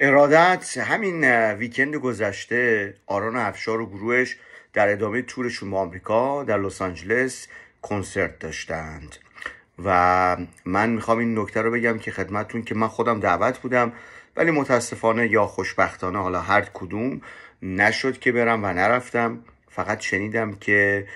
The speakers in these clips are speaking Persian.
ارادت. همین ویکند گذشته آرون افشار و گروهش در ادامه تورشون با آمریکا در لس آنجلس کنسرت داشتند و من میخوام این نکته رو بگم که خدمتتون که من خودم دعوت بودم ولی متاسفانه یا خوشبختانه، حالا هر کدوم، نشد که برم و نرفتم. فقط شنیدم که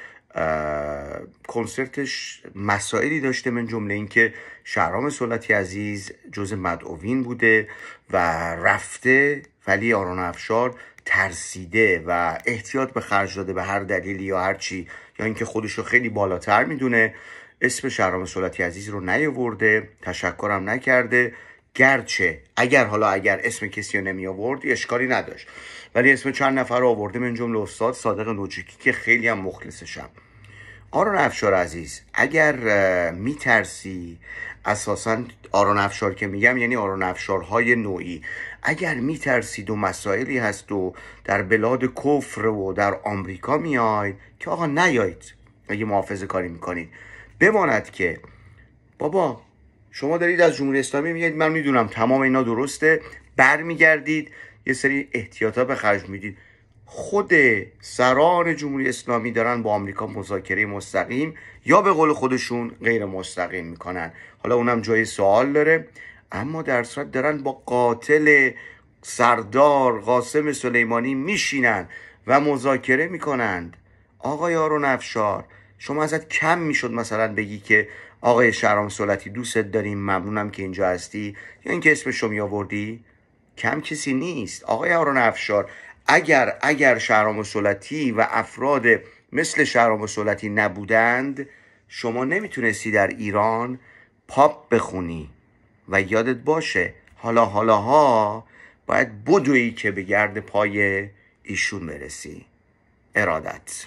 کنسرتش مسائلی داشته، من جمله این که شهرام سلطی عزیز جز مدعوین بوده و رفته، ولی آرون افشار ترسیده و احتیاط به خرج داده به هر دلیلی یا هر چی، یا اینکه خودشو خیلی بالاتر میدونه، اسم شهرام سلطی عزیز رو نیاورده، تشکرم نکرده. گرچه اگر اسم کسی رو نمی آورد اشکالی نداشت، ولی اسم چند نفر رو آورده، من جمله استاد صادق نوجکی که خیلی هم مخلصشم. آرون افشار عزیز، اگر میترسی، اساسا آرون افشار که میگم یعنی آرون افشارهای نوعی، اگر میترسید و مسائلی هست و در بلاد کفر و در آمریکا میاید، که آقا نیایید. اگه محافظه کاری میکنید بماند که بابا شما دارید از جمهوری اسلامی میگید من میدونم تمام اینا درسته، برمیگردید یه سری احتیاطا به خرج میدید. خود سران جمهوری اسلامی دارن با آمریکا مذاکره مستقیم یا به قول خودشون غیر مستقیم میکنن، حالا اونم جای سوال داره، اما در صورت دارن با قاتل سردار قاسم سلیمانی میشینن و مذاکره میکنند. آقای آرون افشار، شما ازت کم میشد مثلا بگی که آقای شهرام سلطی دوستت داریم، ممنونم که اینجا هستی، یا اینکه اسمشو میآوردی؟ کم کسی نیست. آقای آرون افشار، اگر شهرام سلطی و افراد مثل شهرام سلطی نبودند، شما نمیتونستی در ایران پاپ بخونی. و یادت باشه حالاها باید بدویی که به گرد پای ایشون برسی. ارادت.